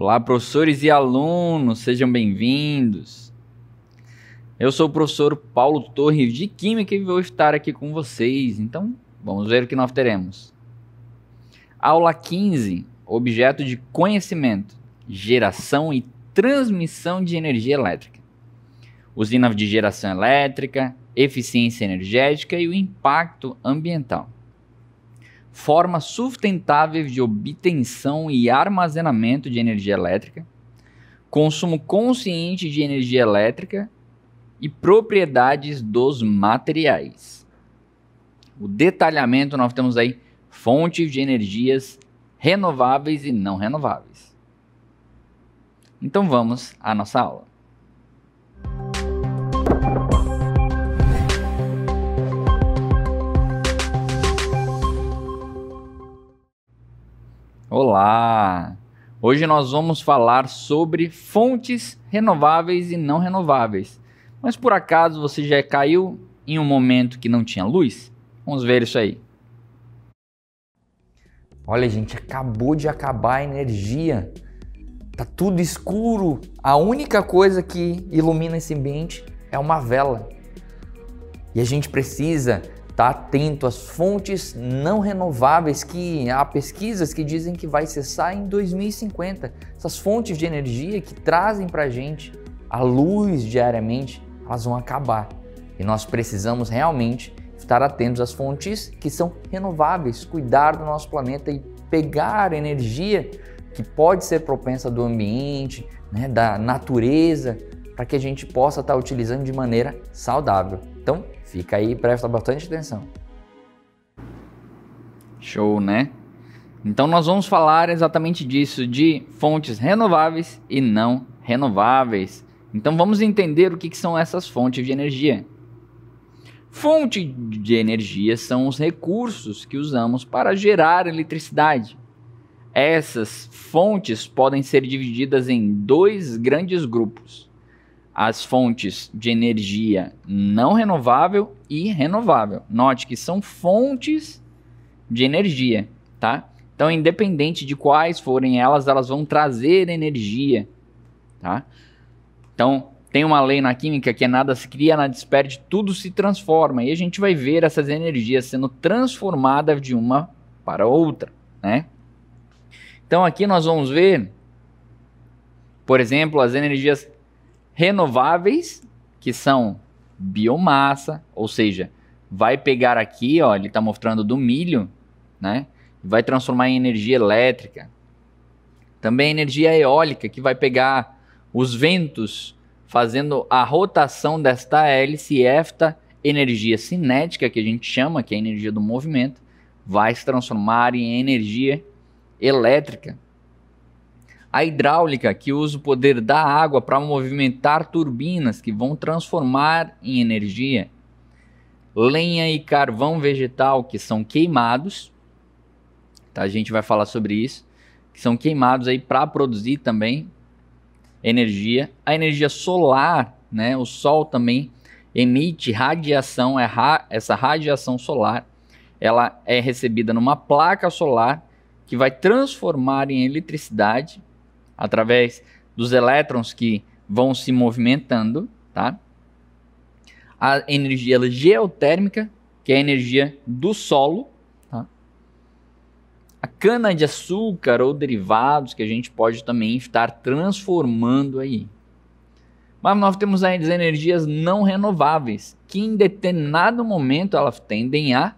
Olá, professores e alunos, sejam bem-vindos. Eu sou o professor Paulo Torres de Química e vou estar aqui com vocês. Então, vamos ver o que nós teremos. Aula 15, objeto de conhecimento, geração e transmissão de energia elétrica. Usina de geração elétrica, eficiência energética e o impacto ambiental. Forma sustentável de obtenção e armazenamento de energia elétrica, consumo consciente de energia elétrica e propriedades dos materiais. O detalhamento nós temos aí fontes de energias renováveis e não renováveis. Então vamos à nossa aula. Olá! Hoje nós vamos falar sobre fontes renováveis e não renováveis. Mas por acaso você já caiu em um momento que não tinha luz? Vamos ver isso aí. Olha, gente, acabou de acabar a energia. Tá tudo escuro. A única coisa que ilumina esse ambiente é uma vela. E a gente precisa estar atento às fontes não renováveis, que há pesquisas que dizem que vai cessar em 2050. Essas fontes de energia que trazem para a gente a luz diariamente, elas vão acabar. E nós precisamos realmente estar atentos às fontes que são renováveis, cuidar do nosso planeta e pegar energia que pode ser propensa do ambiente, da natureza, para que a gente possa estar utilizando de maneira saudável. Então, fica aí e presta bastante atenção. Show, né? Então nós vamos falar exatamente disso, de fontes renováveis e não renováveis. Então vamos entender o que são essas fontes de energia. Fonte de energia são os recursos que usamos para gerar eletricidade. Essas fontes podem ser divididas em dois grandes grupos: as fontes de energia não renovável e renovável. Note que são fontes de energia, tá? Então, independente de quais forem elas vão trazer energia, tá? Então, tem uma lei na química que é nada se cria, nada se perde, tudo se transforma. E a gente vai ver essas energias sendo transformadas de uma para outra, né? Então, aqui nós vamos ver, por exemplo, as energias renováveis, que são biomassa, ou seja, vai pegar aqui, ó, ele está mostrando do milho, né? Vai transformar em energia elétrica. Também energia eólica, que vai pegar os ventos, fazendo a rotação desta hélice, e esta energia cinética, que a gente chama, que é a energia do movimento, vai se transformar em energia elétrica. A hidráulica, que usa o poder da água para movimentar turbinas, que vão transformar em energia. Lenha e carvão vegetal, que são queimados, tá? A gente vai falar sobre isso, que são queimados aí para produzir também energia. A energia solar, né? O sol também emite radiação. Essa radiação solar, ela é recebida numa placa solar que vai transformar em eletricidade através dos elétrons que vão se movimentando, tá? A energia geotérmica, que é a energia do solo, tá? A cana-de-açúcar ou derivados, que a gente pode também estar transformando aí. Mas nós temos aí as energias não renováveis, que em determinado momento elas tendem a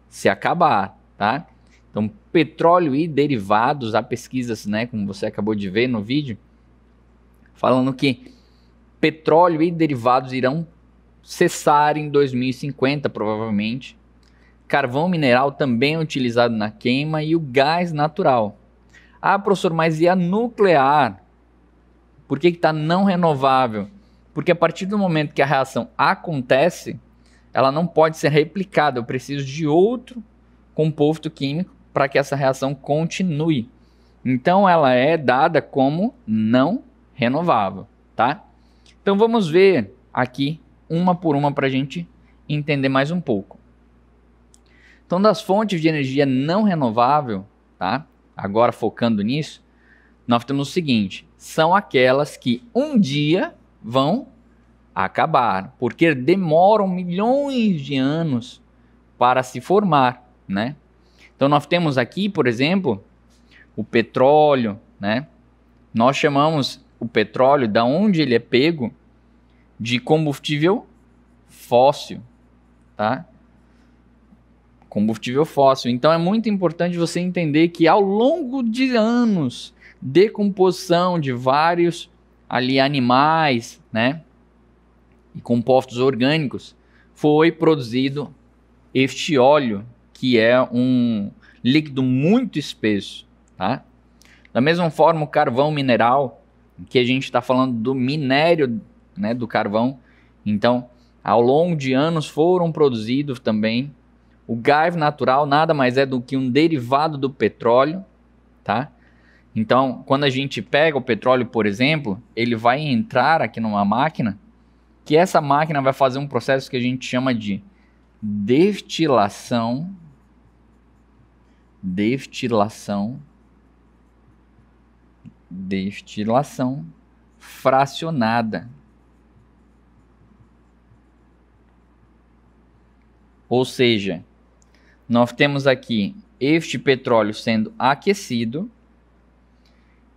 se acabar, tá? Então, petróleo e derivados, há pesquisas, né, como você acabou de ver no vídeo, falando que petróleo e derivados irão cessar em 2050, provavelmente. Carvão mineral também é utilizado na queima e o gás natural. Ah, professor, mas e a nuclear? Por que está não renovável? Porque a partir do momento que a reação acontece, ela não pode ser replicada. Eu preciso de outro composto químico para que essa reação continue. Então ela é dada como não renovável, tá? Então vamos ver aqui uma por uma para a gente entender mais um pouco. Então, das fontes de energia não renovável, tá? Agora focando nisso, nós temos o seguinte, são aquelas que um dia vão acabar, porque demoram milhões de anos para se formar, né? Então nós temos aqui, por exemplo, o petróleo, né? Nós chamamos o petróleo, da onde ele é pego, de combustível fóssil, tá? Combustível fóssil. Então é muito importante você entender que ao longo de anos, decomposição de vários ali animais, né? E compostos orgânicos, foi produzido este óleo, que é um líquido muito espesso, tá? Da mesma forma, o carvão mineral, que a gente está falando do minério, né, do carvão. Então, ao longo de anos foram produzidos também. O gás natural nada mais é do que um derivado do petróleo, tá? Então, quando a gente pega o petróleo, por exemplo, ele vai entrar aqui numa máquina, que essa máquina vai fazer um processo que a gente chama de destilação fracionada. Ou seja, nós temos aqui este petróleo sendo aquecido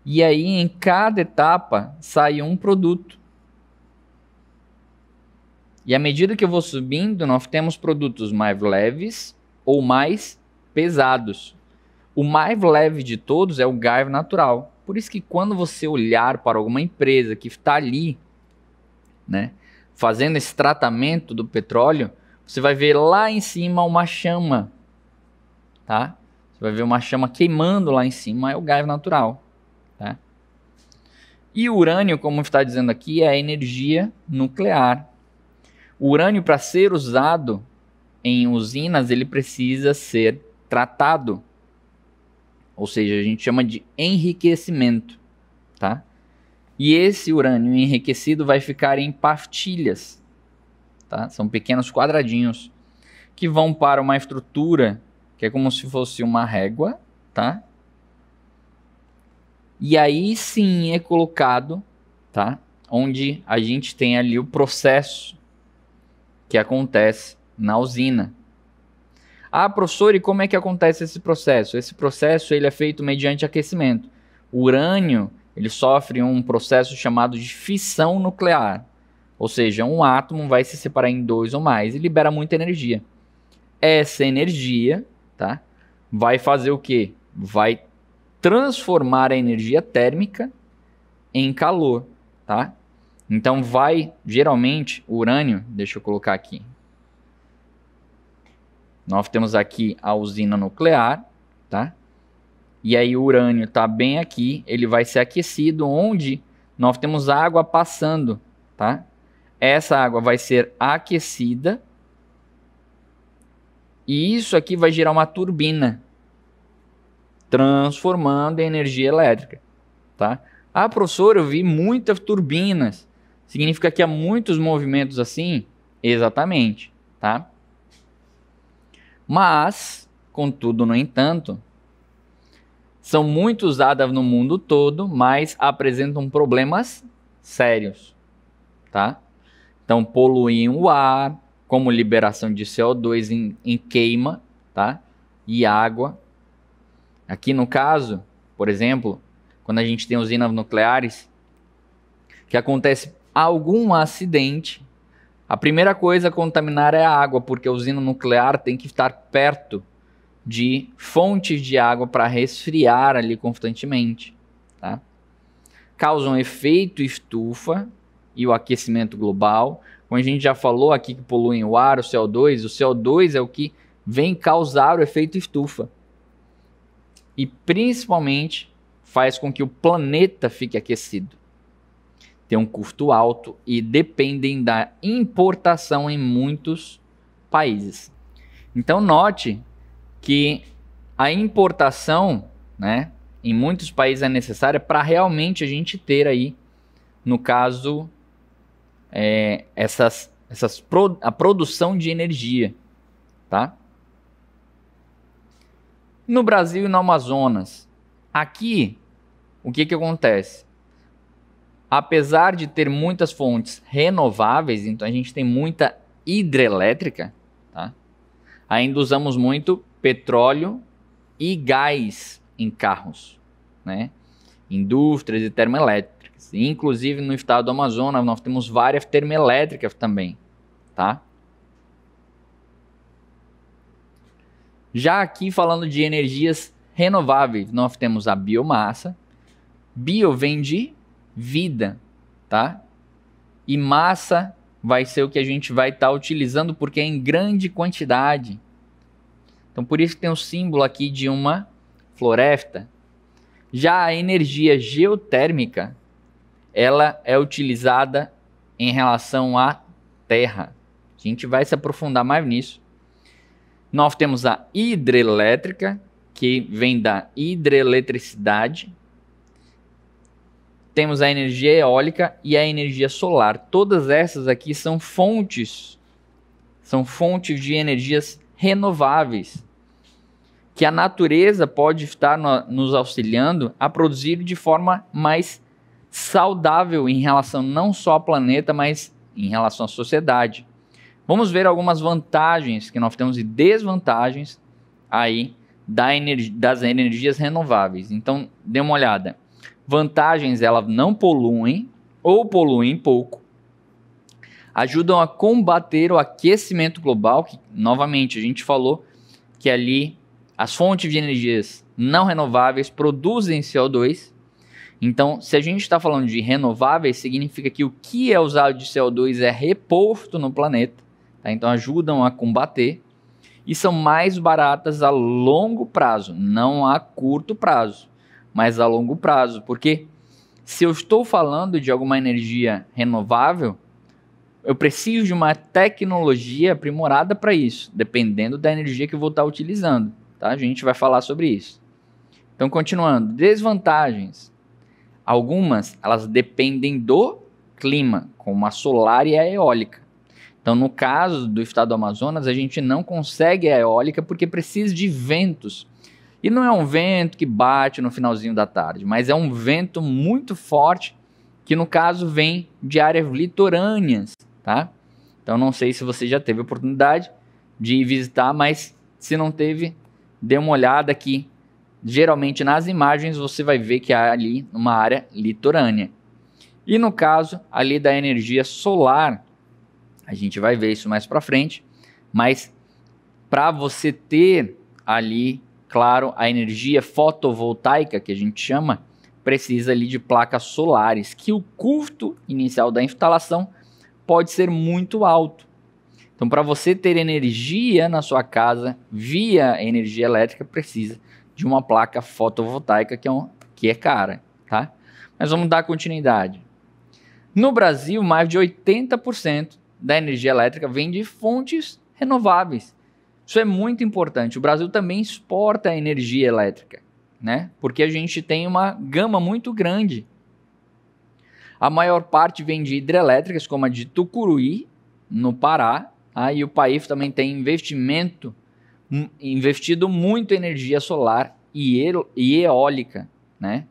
e aí em cada etapa sai um produto. E à medida que eu vou subindo, nós temos produtos mais leves ou mais pesados. O mais leve de todos é o gás natural. Por isso que quando você olhar para alguma empresa que está ali, né, fazendo esse tratamento do petróleo, você vai ver lá em cima uma chama, tá? Você vai ver uma chama queimando lá em cima, é o gás natural, tá? E o urânio, como está dizendo aqui, é a energia nuclear. O urânio, para ser usado em usinas, ele precisa ser tratado. Ou seja, a gente chama de enriquecimento, tá? E esse urânio enriquecido vai ficar em pastilhas, tá? São pequenos quadradinhos que vão para uma estrutura que é como se fosse uma régua, tá? E aí sim é colocado, tá? Onde a gente tem ali o processo que acontece na usina. Ah, professor, e como é que acontece esse processo? Esse processo ele é feito mediante aquecimento. O urânio ele sofre um processo chamado de fissão nuclear. Ou seja, um átomo vai se separar em dois ou mais e libera muita energia. Essa energia, tá, vai fazer o quê? Vai transformar a energia térmica em calor, tá? Então geralmente, o urânio, deixa eu colocar aqui. Nós temos aqui a usina nuclear, tá? E aí o urânio está bem aqui, ele vai ser aquecido onde nós temos água passando, tá? Essa água vai ser aquecida e isso aqui vai gerar uma turbina, transformando em energia elétrica, tá? Ah, professor, eu vi muitas turbinas. Significa que há muitos movimentos assim? Exatamente, tá? Mas, contudo, no entanto, são muito usadas no mundo todo, mas apresentam problemas sérios, tá? Então, poluem o ar, como liberação de CO2 em queima, tá? E água. Aqui no caso, por exemplo, quando a gente tem usinas nucleares, que acontece algum acidente, a primeira coisa a contaminar é a água, porque a usina nuclear tem que estar perto de fontes de água para resfriar ali constantemente, tá? Causam efeito estufa e o aquecimento global. Como a gente já falou aqui que poluem o ar, o CO2 é o que vem causar o efeito estufa. E principalmente faz com que o planeta fique aquecido. Tem um custo alto e dependem da importação em muitos países. Então note que a importação, né, em muitos países é necessária para realmente a gente ter aí, no caso, a produção de energia, tá? No Brasil e no Amazonas, aqui o que que acontece? Apesar de ter muitas fontes renováveis, então a gente tem muita hidrelétrica, tá? Ainda usamos muito petróleo e gás em carros, né? Indústrias e termoelétricas. Inclusive no estado do Amazonas nós temos várias termoelétricas também, tá? Já aqui falando de energias renováveis, nós temos a biomassa. Bio vem de vida, tá? E massa vai ser o que a gente vai estar utilizando porque é em grande quantidade. Então por isso que tem o símbolo aqui de uma floresta. Já a energia geotérmica, ela é utilizada em relação à terra. A gente vai se aprofundar mais nisso. Nós temos a hidrelétrica, que vem da hidroeletricidade. Temos a energia eólica e a energia solar. Todas essas aqui são fontes de energias renováveis, que a natureza pode estar nos auxiliando a produzir de forma mais saudável em relação não só ao planeta, mas em relação à sociedade. Vamos ver algumas vantagens que nós temos e desvantagens aí das energias renováveis. Então, dê uma olhada. Vantagens, elas não poluem ou poluem pouco. Ajudam a combater o aquecimento global, que novamente a gente falou que ali as fontes de energias não renováveis produzem CO2. Então, se a gente está falando de renováveis, significa que o que é usado de CO2 é reposto no planeta. Tá? Então, ajudam a combater. E são mais baratas a longo prazo, não a curto prazo, mas a longo prazo. Porque se eu estou falando de alguma energia renovável, eu preciso de uma tecnologia aprimorada para isso, dependendo da energia que eu vou estar utilizando. Tá? A gente vai falar sobre isso. Então, continuando. Desvantagens. Algumas, elas dependem do clima, como a solar e a eólica. Então, no caso do estado do Amazonas, a gente não consegue a eólica porque precisa de ventos. E não é um vento que bate no finalzinho da tarde, mas é um vento muito forte que, no caso, vem de áreas litorâneas, tá? Então, não sei se você já teve a oportunidade de visitar, mas se não teve, dê uma olhada aqui. Geralmente, nas imagens, você vai ver que há ali uma área litorânea. E no caso ali da energia solar, a gente vai ver isso mais para frente, mas para você ter ali, claro, a energia fotovoltaica, que a gente chama, precisa ali de placas solares, que o custo inicial da instalação pode ser muito alto. Então, para você ter energia na sua casa via energia elétrica, precisa de uma placa fotovoltaica que é cara, tá? Mas vamos dar continuidade. No Brasil, mais de 80% da energia elétrica vem de fontes renováveis. Isso é muito importante. O Brasil também exporta energia elétrica, né? Porque a gente tem uma gama muito grande. A maior parte vem de hidrelétricas, como a de Tucuruí, no Pará. E o país também tem investido muito em energia solar e eólica, né?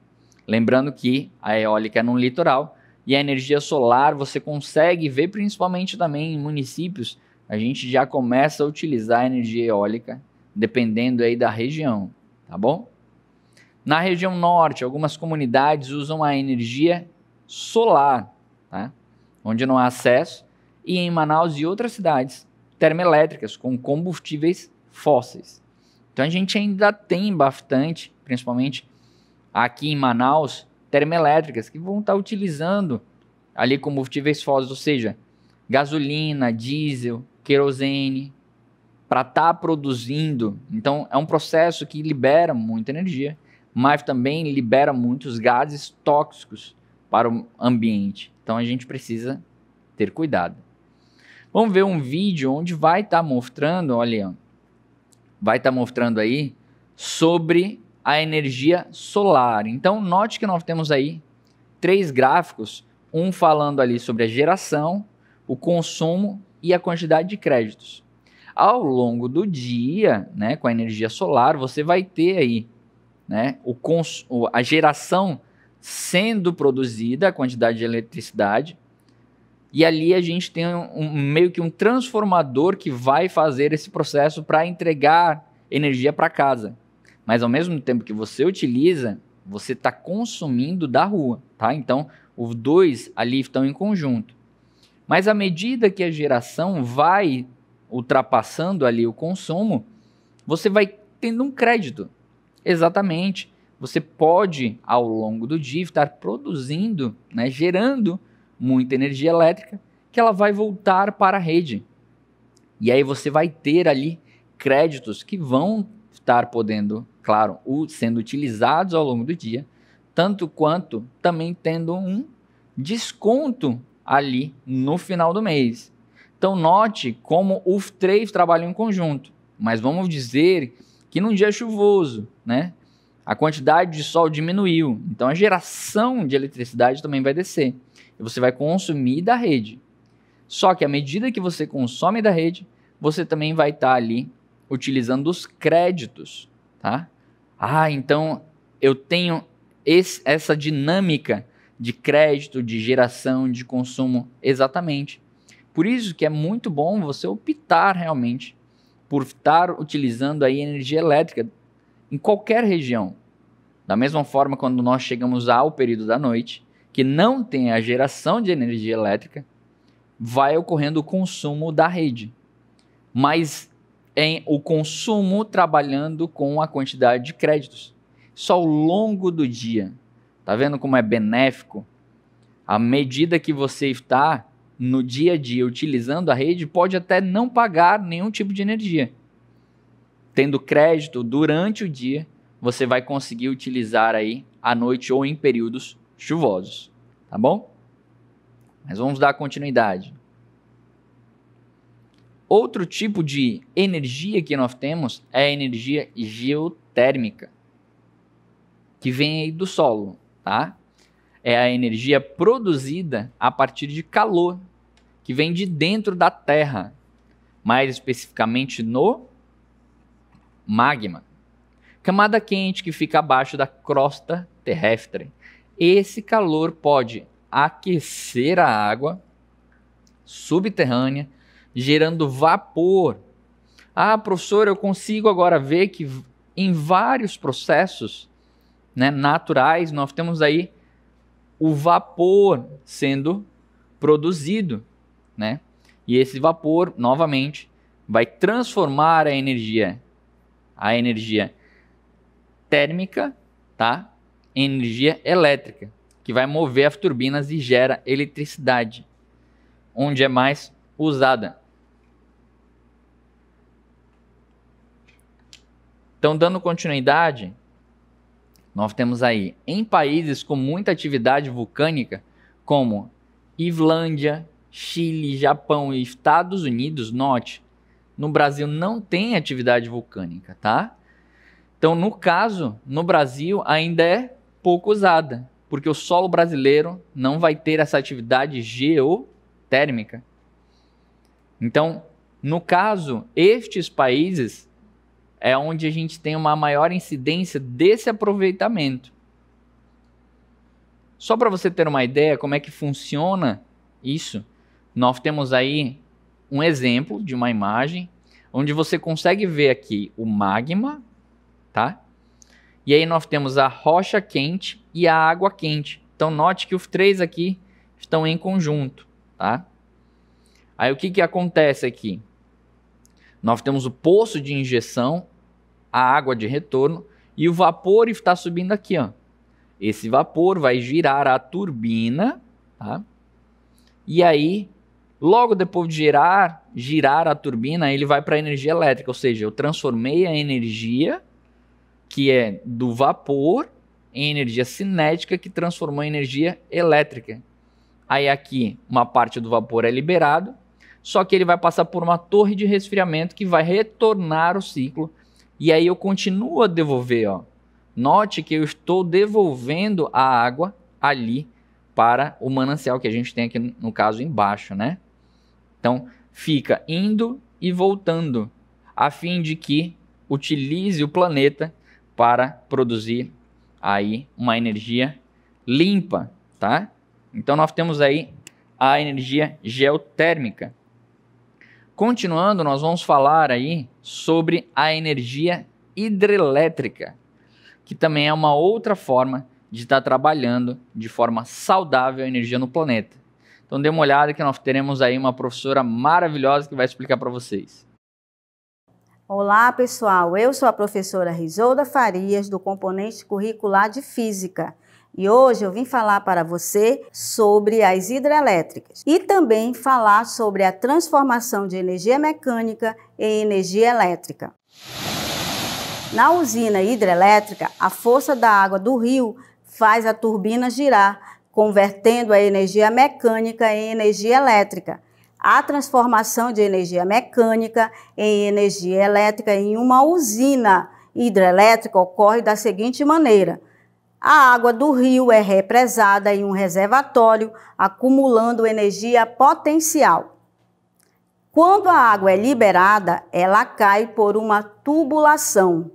Lembrando que a eólica é no litoral e a energia solar você consegue ver principalmente também em municípios. A gente já começa a utilizar a energia eólica, dependendo aí da região, tá bom? Na região norte, algumas comunidades usam a energia solar, tá? Onde não há acesso, e em Manaus e outras cidades, termoelétricas com combustíveis fósseis. Então a gente ainda tem bastante, principalmente aqui em Manaus, termoelétricas que vão estar utilizando ali combustíveis fósseis, ou seja, gasolina, diesel, querosene, para estar produzindo. Então é um processo que libera muita energia, mas também libera muitos gases tóxicos para o ambiente. Então a gente precisa ter cuidado. Vamos ver um vídeo onde vai estar mostrando, olha, vai estar mostrando aí sobre a energia solar. Então note que nós temos aí 3 gráficos, um falando ali sobre a geração, o consumo e a quantidade de créditos. Ao longo do dia, né, com a energia solar, você vai ter aí, né, a geração sendo produzida a quantidade de eletricidade, e ali a gente tem meio que um transformador que vai fazer esse processo para entregar energia para casa. Mas ao mesmo tempo que você utiliza, você está consumindo da rua, tá? Então, os dois ali estão em conjunto. Mas à medida que a geração vai ultrapassando ali o consumo, você vai tendo um crédito. Exatamente. Você pode, ao longo do dia, estar produzindo, né, gerando muita energia elétrica, que ela vai voltar para a rede. E aí você vai ter ali créditos que vão estar podendo, claro, sendo utilizados ao longo do dia, tanto quanto também tendo um desconto ali no final do mês. Então note como os três trabalham em conjunto, mas vamos dizer que num dia chuvoso, né, a quantidade de sol diminuiu, então a geração de eletricidade também vai descer, e você vai consumir da rede. Só que à medida que você consome da rede, você também vai estar ali utilizando os créditos, tá? Então eu tenho essa dinâmica de crédito, de geração, de consumo, exatamente. Por isso que é muito bom você optar realmente por estar utilizando aí energia elétrica em qualquer região. Da mesma forma, quando nós chegamos ao período da noite, que não tem a geração de energia elétrica, vai ocorrendo o consumo da rede. Mas o consumo trabalhando com a quantidade de créditos. Só ao longo do dia. Tá vendo como é benéfico? À medida que você está no dia a dia utilizando a rede, pode até não pagar nenhum tipo de energia. Tendo crédito durante o dia, você vai conseguir utilizar aí à noite ou em períodos chuvosos. Tá bom? Mas vamos dar continuidade. Outro tipo de energia que nós temos é a energia geotérmica, que vem aí do solo, tá? É a energia produzida a partir de calor, que vem de dentro da Terra, mais especificamente no magma, camada quente que fica abaixo da crosta terrestre. Esse calor pode aquecer a água subterrânea, gerando vapor. Professor, eu consigo agora ver que em vários processos, né, naturais, nós temos aí o vapor sendo produzido, né? E esse vapor, novamente, vai transformar a energia térmica, tá, em energia elétrica, que vai mover as turbinas e gera eletricidade, onde é mais usada. Então, dando continuidade, nós temos aí, em países com muita atividade vulcânica, como Islândia, Chile, Japão e Estados Unidos, note, no Brasil não tem atividade vulcânica, tá? Então, no caso, no Brasil ainda é pouco usada, porque o solo brasileiro não vai ter essa atividade geotérmica. Então, no caso, estes países é onde a gente tem uma maior incidência desse aproveitamento. Só para você ter uma ideia como é que funciona isso, nós temos aí um exemplo de uma imagem onde você consegue ver aqui o magma, tá? E aí nós temos a rocha quente e a água quente. Então note que os três aqui estão em conjunto, tá? Aí o que acontece aqui? Nós temos o poço de injeção, a água de retorno e o vapor está subindo aqui, ó. Esse vapor vai girar a turbina, tá? E aí, logo depois de girar a turbina, ele vai para a energia elétrica, ou seja, eu transformei a energia que é do vapor em energia cinética que transformou em energia elétrica. Aí aqui, uma parte do vapor é liberado, só que ele vai passar por uma torre de resfriamento que vai retornar o ciclo. E aí eu continuo a devolver, ó. Note que eu estou devolvendo a água ali para o manancial que a gente tem aqui, no caso, embaixo, né? Então, fica indo e voltando, a fim de que utilize o planeta para produzir aí uma energia limpa, tá? Então nós temos aí a energia geotérmica. Continuando, nós vamos falar aí sobre a energia hidrelétrica, que também é uma outra forma de estar trabalhando de forma saudável a energia no planeta. Então dê uma olhada que nós teremos aí uma professora maravilhosa que vai explicar para vocês. Olá pessoal, eu sou a professora Risolda Farias do componente curricular de Física e hoje eu vim falar para você sobre as hidrelétricas e também falar sobre a transformação de energia mecânica em energia elétrica. Na usina hidrelétrica, a força da água do rio faz a turbina girar, convertendo a energia mecânica em energia elétrica. A transformação de energia mecânica em energia elétrica em uma usina hidrelétrica ocorre da seguinte maneira. A água do rio é represada em um reservatório, acumulando energia potencial. Quando a água é liberada, ela cai por uma tubulação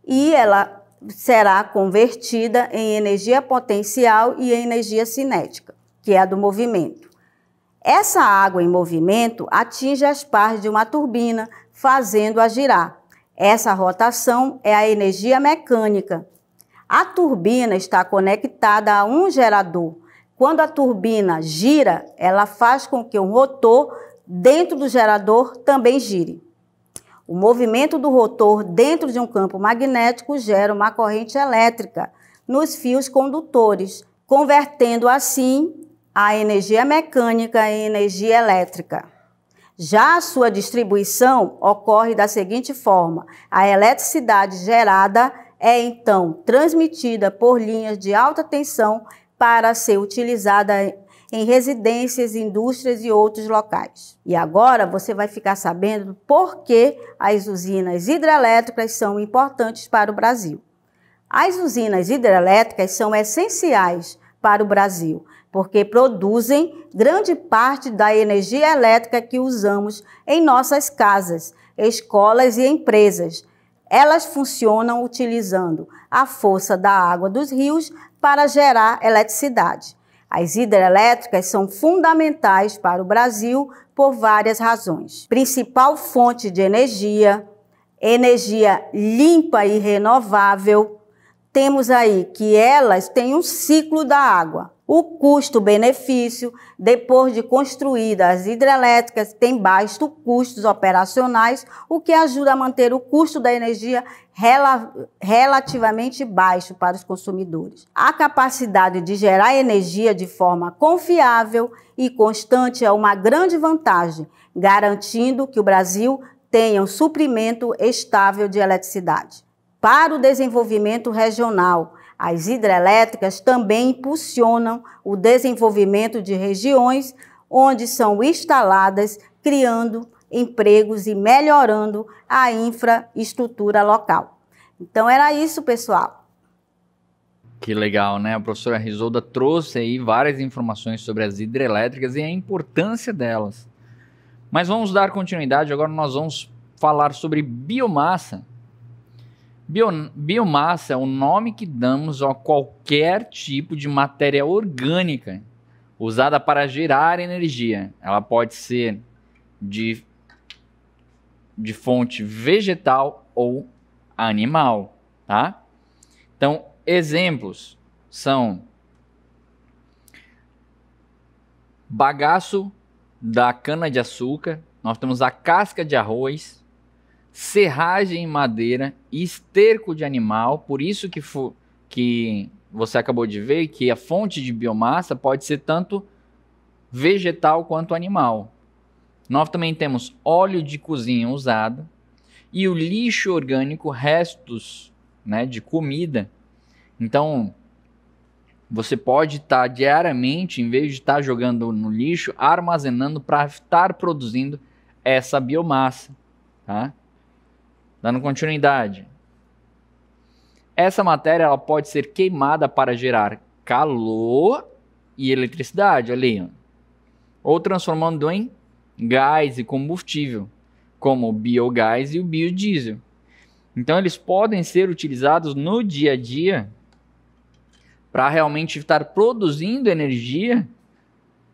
e ela será convertida em energia potencial e em energia cinética, que é a do movimento. Essa água em movimento atinge as partes de uma turbina, fazendo-a girar. Essa rotação é a energia mecânica. A turbina está conectada a um gerador. Quando a turbina gira, ela faz com que um rotor dentro do gerador também gire. O movimento do rotor dentro de um campo magnético gera uma corrente elétrica nos fios condutores, convertendo assim a energia mecânica em energia elétrica. Já a sua distribuição ocorre da seguinte forma: a eletricidade gerada é então transmitida por linhas de alta tensão para ser utilizada em residências, indústrias e outros locais. E agora você vai ficar sabendo por que as usinas hidrelétricas são importantes para o Brasil. As usinas hidrelétricas são essenciais para o Brasil, porque produzem grande parte da energia elétrica que usamos em nossas casas, escolas e empresas. Elas funcionam utilizando a força da água dos rios para gerar eletricidade. As hidrelétricas são fundamentais para o Brasil por várias razões. Principal fonte de energia, energia limpa e renovável. Temos aí que elas têm um ciclo da água. O custo-benefício, depois de construídas as hidrelétricas, tem baixos custos operacionais, o que ajuda a manter o custo da energia relativamente baixo para os consumidores. A capacidade de gerar energia de forma confiável e constante é uma grande vantagem, garantindo que o Brasil tenha um suprimento estável de eletricidade. Para o desenvolvimento regional, as hidrelétricas também impulsionam o desenvolvimento de regiões onde são instaladas, criando empregos e melhorando a infraestrutura local. Então era isso, pessoal. Que legal, né? A professora Risolda trouxe aí várias informações sobre as hidrelétricas e a importância delas. Mas vamos dar continuidade, agora nós vamos falar sobre biomassa. Biomassa é o nome que damos a qualquer tipo de matéria orgânica usada para gerar energia. Ela pode ser de fonte vegetal ou animal, tá? Então, exemplos são bagaço da cana-de-açúcar, nós temos a casca de arroz, serragem em madeira, esterco de animal, por isso que você acabou de ver que a fonte de biomassa pode ser tanto vegetal quanto animal. Nós também temos óleo de cozinha usado e o lixo orgânico, restos, né, de comida. Então, você pode estar diariamente, em vez de estar jogando no lixo, armazenando para estar produzindo essa biomassa, tá? Dando continuidade. Essa matéria ela pode ser queimada para gerar calor e eletricidade, olha aí, ou transformando em gás e combustível, como o biogás e o biodiesel. Então eles podem ser utilizados no dia a dia para realmente estar produzindo energia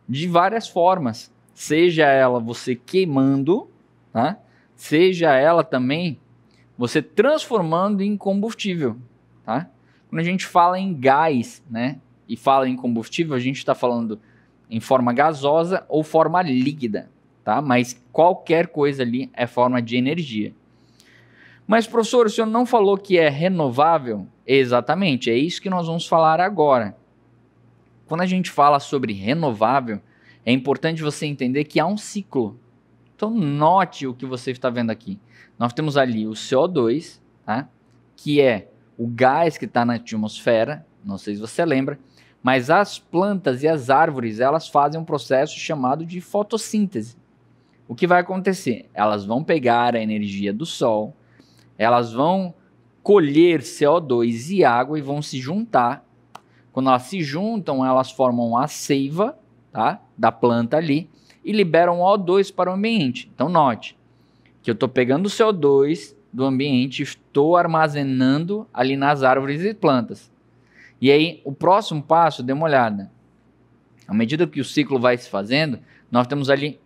de várias formas. Seja ela você queimando, tá? Seja ela também você transformando em combustível, tá? Quando a gente fala em gás, né, e fala em combustível, a gente está falando em forma gasosa ou forma líquida, tá? Mas qualquer coisa ali é forma de energia. Mas, professor, o senhor não falou que é renovável? Exatamente, é isso que nós vamos falar agora. Quando a gente fala sobre renovável, é importante você entender que há um ciclo. Então, note o que você está vendo aqui. Nós temos ali o CO2, tá? Que é o gás que está na atmosfera, não sei se você lembra, mas as plantas e as árvores, elas fazem um processo chamado de fotossíntese. O que vai acontecer? Elas vão pegar a energia do sol, elas vão colher CO2 e água e vão se juntar. Quando elas se juntam, elas formam a seiva, tá, da planta ali e liberam O2 para o ambiente. Então note que eu estou pegando o CO2 do ambiente, estou armazenando ali nas árvores e plantas. E aí, o próximo passo, dê uma olhada. À medida que o ciclo vai se fazendo, nós temos ali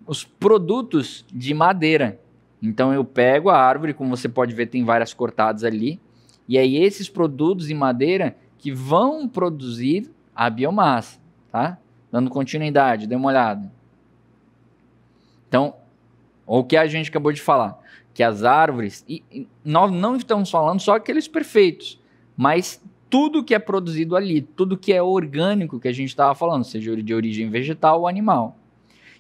os produtos de madeira. Então eu pego a árvore, como você pode ver, tem várias cortadas ali. E aí esses produtos de madeira que vão produzir a biomassa, tá? Dando continuidade, dê uma olhada. Então, o que a gente acabou de falar, que as árvores, e nós não estamos falando só aqueles perfeitos, mas tudo que é produzido ali, tudo que é orgânico que a gente estava falando, seja de origem vegetal ou animal.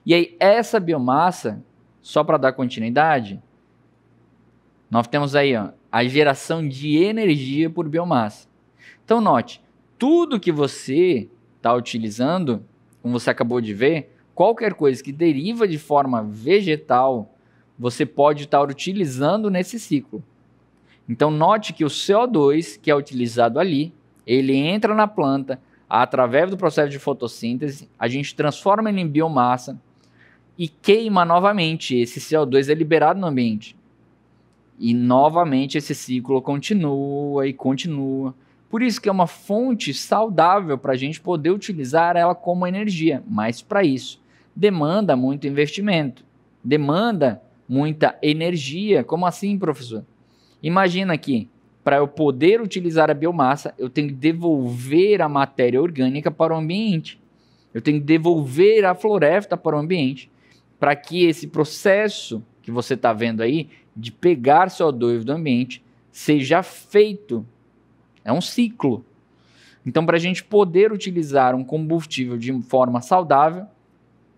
E aí, essa biomassa, só para dar continuidade, nós temos aí ó, a geração de energia por biomassa. Então, note, tudo que você está utilizando, como você acabou de ver, qualquer coisa que deriva de forma vegetal, você pode estar utilizando nesse ciclo. Então, note que o CO2 que é utilizado ali, ele entra na planta, através do processo de fotossíntese, a gente transforma ele em biomassa e queima novamente. Esse CO2 é liberado no ambiente. E, novamente, esse ciclo continua e continua. Por isso que é uma fonte saudável para a gente poder utilizar ela como energia. Mas, para isso, demanda muito investimento. Demanda muita energia. Como assim, professor? Imagina que, para eu poder utilizar a biomassa, eu tenho que devolver a matéria orgânica para o ambiente. Eu tenho que devolver a floresta para o ambiente. Para que esse processo que você está vendo aí, de pegar CO2 do ambiente, seja feito. É um ciclo. Então, para a gente poder utilizar um combustível de forma saudável,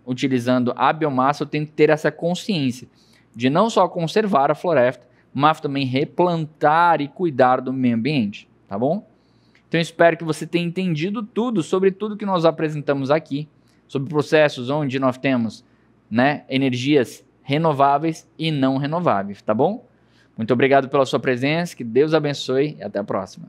utilizando a biomassa, eu tenho que ter essa consciência de não só conservar a floresta, mas também replantar e cuidar do meio ambiente, tá bom? Então, eu espero que você tenha entendido tudo sobre tudo que nós apresentamos aqui, sobre processos onde nós temos, né, energias renováveis e não renováveis, tá bom? Muito obrigado pela sua presença, que Deus abençoe e até a próxima.